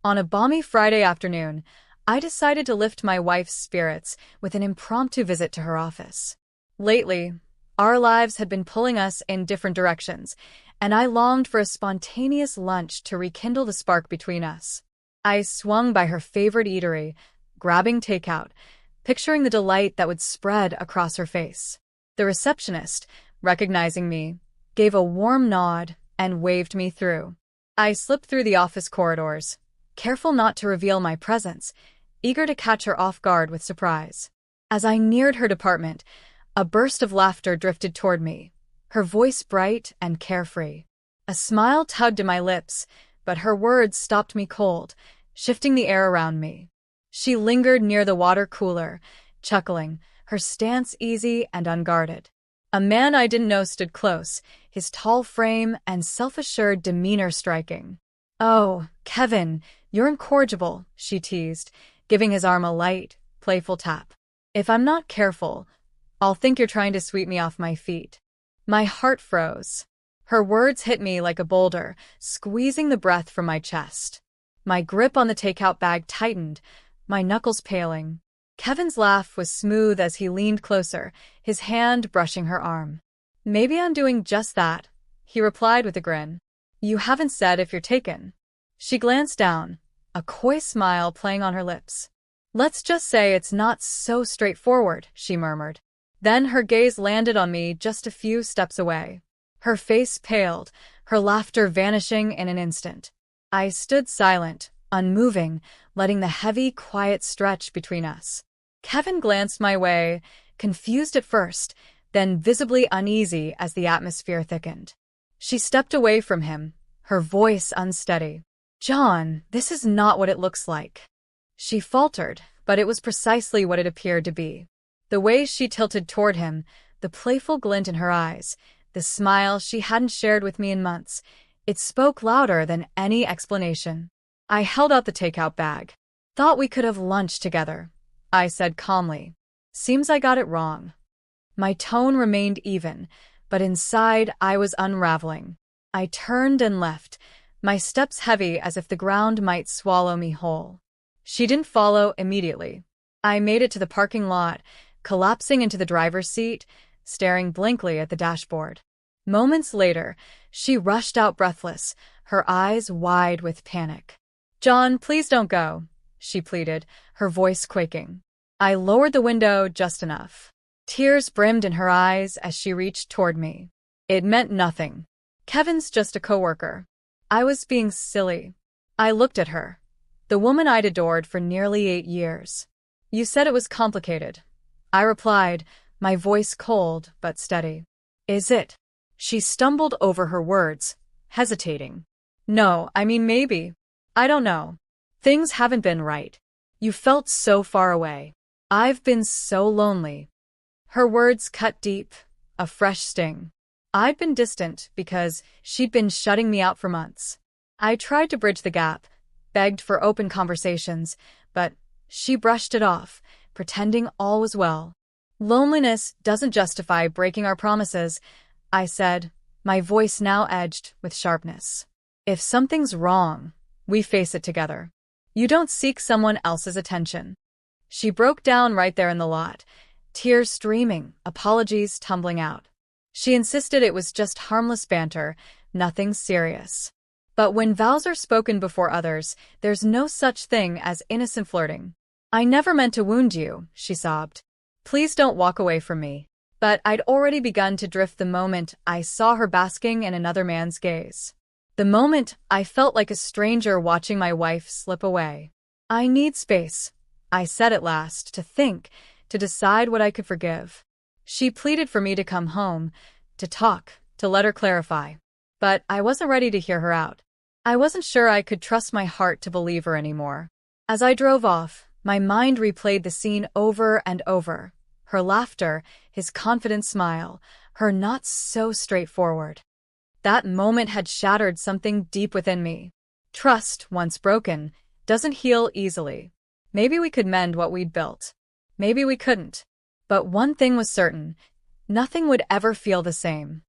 On a balmy Friday afternoon, I decided to lift my wife's spirits with an impromptu visit to her office. Lately, our lives had been pulling us in different directions, and I longed for a spontaneous lunch to rekindle the spark between us. I swung by her favorite eatery, grabbing takeout, picturing the delight that would spread across her face. The receptionist, recognizing me, gave a warm nod and waved me through. I slipped through the office corridors, careful not to reveal my presence, eager to catch her off guard with surprise. As I neared her department, a burst of laughter drifted toward me, her voice bright and carefree. A smile tugged at my lips, but her words stopped me cold, shifting the air around me. She lingered near the water cooler, chuckling, her stance easy and unguarded. A man I didn't know stood close, his tall frame and self-assured demeanor striking. "Oh, Kevin, you're incorrigible," she teased, giving his arm a light, playful tap. "If I'm not careful, I'll think you're trying to sweep me off my feet." My heart froze. Her words hit me like a boulder, squeezing the breath from my chest. My grip on the takeout bag tightened, my knuckles paling. Kevin's laugh was smooth as he leaned closer, his hand brushing her arm. "Maybe I'm doing just that," he replied with a grin. "You haven't said if you're taken." She glanced down, a coy smile playing on her lips. "Let's just say it's not so straightforward," she murmured. Then her gaze landed on me just a few steps away. Her face paled, her laughter vanishing in an instant. I stood silent, unmoving, letting the heavy, quiet stretch between us. Kevin glanced my way, confused at first, then visibly uneasy as the atmosphere thickened. She stepped away from him, her voice unsteady. "John, this is not what it looks like." She faltered, but it was precisely what it appeared to be. The way she tilted toward him, the playful glint in her eyes, the smile she hadn't shared with me in months, it spoke louder than any explanation. I held out the takeout bag. "Thought we could have lunch together," I said calmly. "Seems I got it wrong." My tone remained even, but inside I was unraveling. I turned and left, my steps heavy as if the ground might swallow me whole. She didn't follow immediately. I made it to the parking lot, collapsing into the driver's seat, staring blankly at the dashboard. Moments later, she rushed out breathless, her eyes wide with panic. "John, please don't go," she pleaded, her voice quaking. I lowered the window just enough. Tears brimmed in her eyes as she reached toward me. It meant nothing. Kevin's just a coworker. I was being silly. I looked at her, the woman I'd adored for nearly 8 years. "You said it was complicated," I replied, my voice cold but steady. "Is it?" She stumbled over her words, hesitating. "No, I mean maybe. I don't know. Things haven't been right. You felt so far away. I've been so lonely." Her words cut deep, a fresh sting. I'd been distant because she'd been shutting me out for months. I tried to bridge the gap, begged for open conversations, but she brushed it off, pretending all was well. "Loneliness doesn't justify breaking our promises," I said, my voice now edged with sharpness. "If something's wrong, we face it together. You don't seek someone else's attention." She broke down right there in the lot, tears streaming, apologies tumbling out. She insisted it was just harmless banter, nothing serious. "But when vows are spoken before others, there's no such thing as innocent flirting. I never meant to wound you," she sobbed. "Please don't walk away from me." But I'd already begun to drift the moment I saw her basking in another man's gaze. The moment I felt like a stranger watching my wife slip away. "I need space," I said at last, "to think, to decide what I could forgive." She pleaded for me to come home, to talk, to let her clarify. But I wasn't ready to hear her out. I wasn't sure I could trust my heart to believe her anymore. As I drove off, my mind replayed the scene over and over. Her laughter, his confident smile, her not so straightforward. That moment had shattered something deep within me. Trust, once broken, doesn't heal easily. Maybe we could mend what we'd built. Maybe we couldn't. But one thing was certain, nothing would ever feel the same.